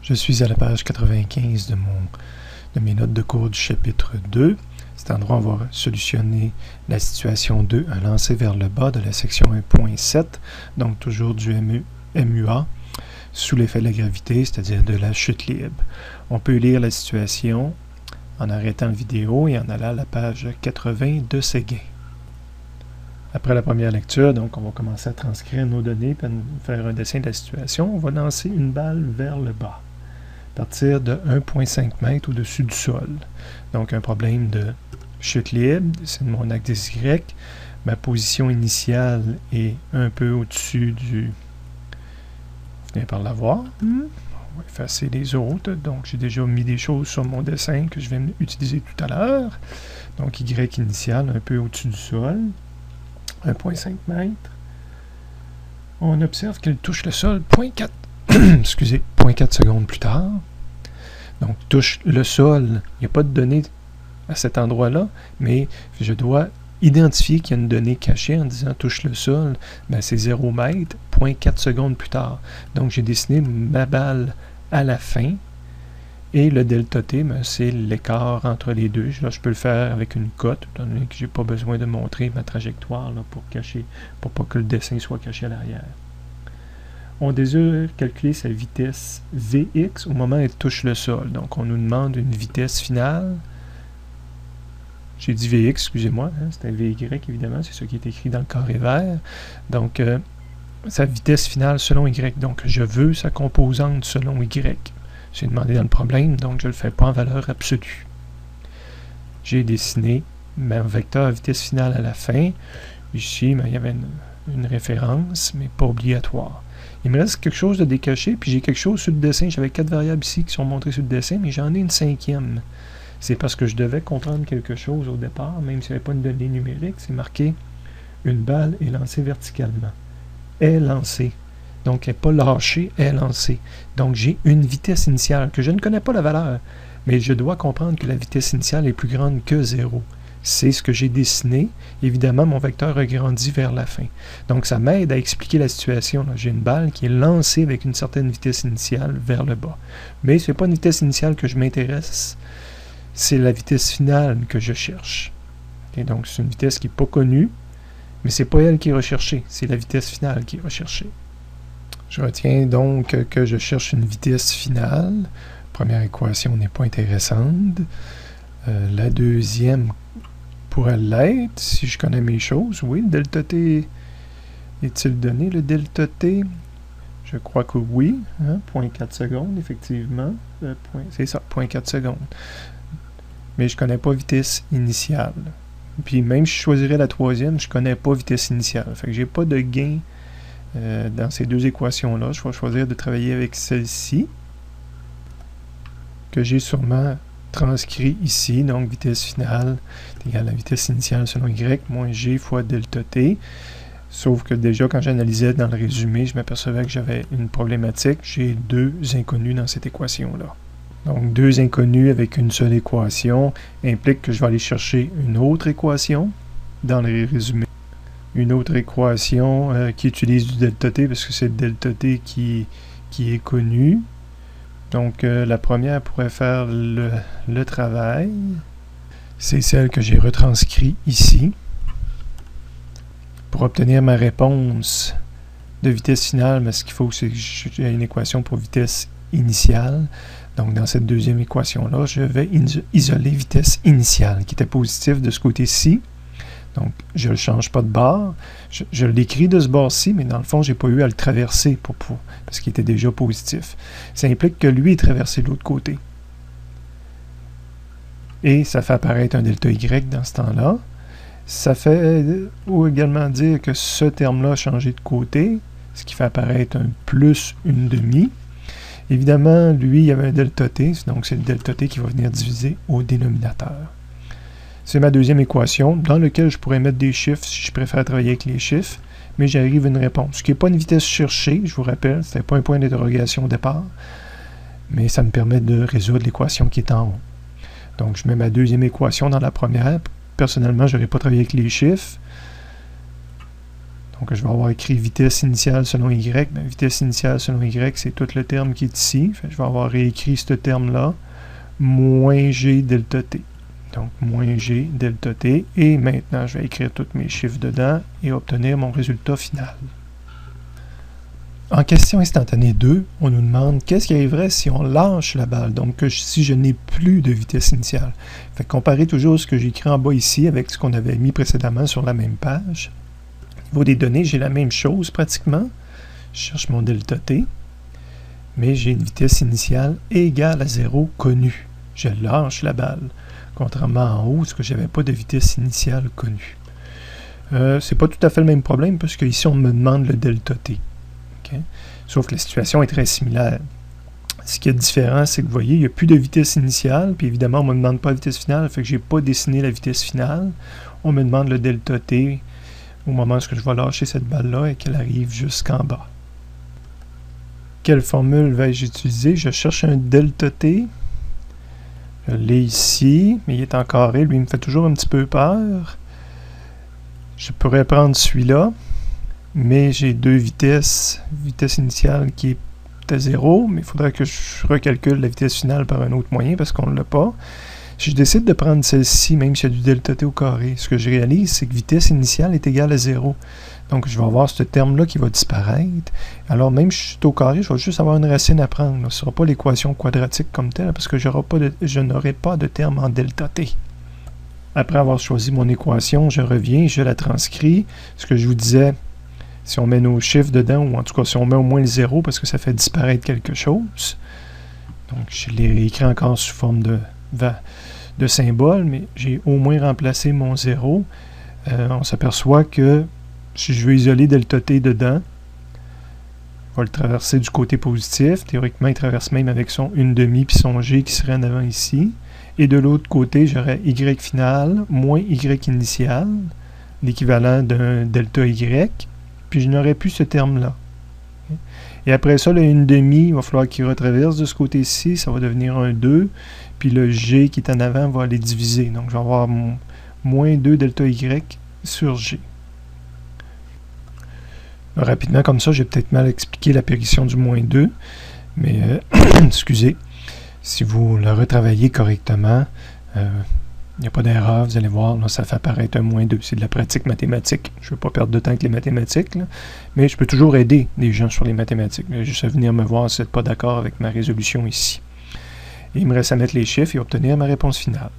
Je suis à la page 95 de mes notes de cours du chapitre 2. Cet endroit, on va solutionner la situation 2 à lancer vers le bas de la section 1.7, donc toujours du MUA, sous l'effet de la gravité, c'est-à-dire de la chute libre. On peut lire la situation en arrêtant la vidéo et en allant à la page 80 de Séguin. Après la première lecture, donc on va commencer à transcrire nos données puis à faire un dessin de la situation. On va lancer une balle vers le bas, à partir de 1,5 m au-dessus du sol. Donc un problème de chute libre, c'est mon axe Y. Ma position initiale est un peu au-dessus du... Vous venez par la voir. On va effacer les autres. Donc j'ai déjà mis des choses sur mon dessin que je vais utiliser tout à l'heure. Donc Y initial un peu au-dessus du sol. 1,5 m. On observe qu'elle touche le sol 0,4 excusez, 0,4 secondes plus tard. Donc, touche le sol. Il n'y a pas de données à cet endroit-là, mais je dois identifier qu'il y a une donnée cachée en disant touche le sol. Ben, c'est 0 m, 0,4 secondes plus tard. Donc, j'ai dessiné ma balle à la fin. Et le delta T, ben, c'est l'écart entre les deux. Là, je peux le faire avec une cote, étant donné que je n'ai pas besoin de montrer ma trajectoire là, pour pas que le dessin soit caché à l'arrière. On désire calculer sa vitesse Vx au moment où elle touche le sol. Donc, on nous demande une vitesse finale. J'ai dit Vx, excusez-moi, hein, c'était Vy, évidemment, c'est ce qui est écrit dans le carré vert. Donc, sa vitesse finale selon Y. Donc, je veux sa composante selon Y. J'ai demandé dans le problème, donc je ne le fais pas en valeur absolue. J'ai dessiné mon vecteur à vitesse finale à la fin. Ici, ben, il y avait une référence, mais pas obligatoire. Il me reste quelque chose de décaché, puis j'ai quelque chose sur le dessin. J'avais 4 variables ici qui sont montrées sur le dessin, mais j'en ai une 5e. C'est parce que je devais comprendre quelque chose au départ, même s'il n'y avait pas une donnée numérique. C'est marqué « Une balle est lancée verticalement. » Est lancée. Donc, elle n'est pas lâchée, elle est lancée. Donc, j'ai une vitesse initiale que je ne connais pas la valeur, mais je dois comprendre que la vitesse initiale est plus grande que 0. C'est ce que j'ai dessiné. Évidemment, mon vecteur a grandi vers la fin. Donc, ça m'aide à expliquer la situation. J'ai une balle qui est lancée avec une certaine vitesse initiale vers le bas. Mais ce n'est pas une vitesse initiale que je m'intéresse, c'est la vitesse finale que je cherche. Et donc, c'est une vitesse qui n'est pas connue, mais ce n'est pas elle qui est recherchée, c'est la vitesse finale qui est recherchée. Je retiens donc que je cherche une vitesse finale. Première équation n'est pas intéressante. La deuxième pourrait l'être si je connais mes choses. Oui, le delta T est-il donné, le delta T? Je crois que oui. Hein? 0,4 secondes, effectivement. C'est ça, 0,4 secondes. Mais je ne connais pas vitesse initiale. Puis même si je choisirais la troisième, je ne connais pas vitesse initiale. Fait que je n'ai pas de gain dans ces deux équations-là. Je vais choisir de travailler avec celle-ci, que j'ai sûrement transcrit ici. Donc, vitesse finale est égale à la vitesse initiale selon Y moins G fois delta T. Sauf que déjà, quand j'analysais dans le résumé, je m'apercevais que j'avais une problématique. J'ai deux inconnus dans cette équation-là. Donc, deux inconnus avec une seule équation implique que je vais aller chercher une autre équation dans le résumé. Une autre équation qui utilise du delta T, parce que c'est le delta T qui est connu. Donc, la première pourrait faire le travail. C'est celle que j'ai retranscrite ici. Pour obtenir ma réponse de vitesse finale, mais ce qu'il faut, c'est que j'ai une équation pour vitesse initiale. Donc, dans cette deuxième équation-là, je vais isoler vitesse initiale, qui était positive de ce côté-ci. Donc, je ne le change pas de barre. Je l'écris de ce bord-ci, mais dans le fond, je n'ai pas eu à le traverser parce qu'il était déjà positif. Ça implique que lui est traversé de l'autre côté. Et ça fait apparaître un delta Y dans ce temps-là. Ça fait également dire que ce terme-là a changé de côté, ce qui fait apparaître un plus une demi. Évidemment, lui, il y avait un delta T, donc c'est le delta T qui va venir diviser au dénominateur. C'est ma deuxième équation, dans laquelle je pourrais mettre des chiffres si je préfère travailler avec les chiffres, mais j'arrive à une réponse. Ce qui n'est pas une vitesse cherchée, je vous rappelle, ce n'était pas un point d'interrogation au départ, mais ça me permet de résoudre l'équation qui est en haut. Donc, je mets ma deuxième équation dans la première. Personnellement, je n'aurais pas travaillé avec les chiffres. Donc, je vais avoir écrit vitesse initiale selon y. Bien, vitesse initiale selon y, c'est tout le terme qui est ici. Fait que je vais avoir réécrit ce terme-là, moins g delta t. Donc, moins g delta t. Et maintenant, je vais écrire tous mes chiffres dedans et obtenir mon résultat final. En question instantanée 2, on nous demande qu'est-ce qui arriverait si on lâche la balle, donc si je n'ai plus de vitesse initiale. Fait que comparer toujours ce que j'ai écrit en bas ici avec ce qu'on avait mis précédemment sur la même page. Au niveau des données, j'ai la même chose pratiquement. Je cherche mon delta t, mais j'ai une vitesse initiale égale à 0 connue. Je lâche la balle, contrairement en haut, parce que je n'avais pas de vitesse initiale connue. C'est pas tout à fait le même problème, parce que ici on me demande le delta t. Okay? Sauf que la situation est très similaire. Ce qui est différent, c'est que vous voyez, il n'y a plus de vitesse initiale, puis évidemment, on ne me demande pas la vitesse finale, fait que je n'ai pas dessiné la vitesse finale. On me demande le delta t au moment où je vais lâcher cette balle-là et qu'elle arrive jusqu'en bas. Quelle formule vais-je utiliser? Je cherche un delta t. Je l'ai ici, mais il est en carré. Lui, il me fait toujours un petit peu peur. Je pourrais prendre celui-là, mais j'ai deux vitesses. Vitesse initiale qui est à 0, mais il faudrait que je recalcule la vitesse finale par un autre moyen parce qu'on ne l'a pas. Si je décide de prendre celle-ci, même s'il y a du delta t au carré, ce que je réalise, c'est que vitesse initiale est égale à 0. Donc, je vais avoir ce terme-là qui va disparaître. Alors, même si je suis au carré, je vais juste avoir une racine à prendre. Ce ne sera pas l'équation quadratique comme telle, parce que je n'aurai pas de terme en delta t. Après avoir choisi mon équation, je reviens, je la transcris. Ce que je vous disais, si on met nos chiffres dedans, ou en tout cas, si on met au moins le 0, parce que ça fait disparaître quelque chose. Donc, je l'ai réécrit encore sous forme de symbole, mais j'ai au moins remplacé mon 0. On s'aperçoit que si je veux isoler delta t dedans, on va le traverser du côté positif. Théoriquement, il traverse même avec son 1/2 puis son g qui serait en avant ici. Et de l'autre côté, j'aurais y final moins y initial, l'équivalent d'un delta y, puis je n'aurais plus ce terme-là. Et après ça, le 1/2, il va falloir qu'il retraverse de ce côté-ci, ça va devenir un 2, puis le g qui est en avant va les diviser. Donc, je vais avoir moins 2 delta y sur g. Rapidement, comme ça, j'ai peut-être mal expliqué l'apparition du moins 2, mais, excusez, si vous le retravaillez correctement, il n'y a pas d'erreur, vous allez voir, là, ça fait apparaître un moins 2. C'est de la pratique mathématique. Je ne veux pas perdre de temps avec les mathématiques, là, mais je peux toujours aider les gens sur les mathématiques. Juste à venir me voir si vous n'êtes pas d'accord avec ma résolution ici. Et il me reste à mettre les chiffres et obtenir ma réponse finale.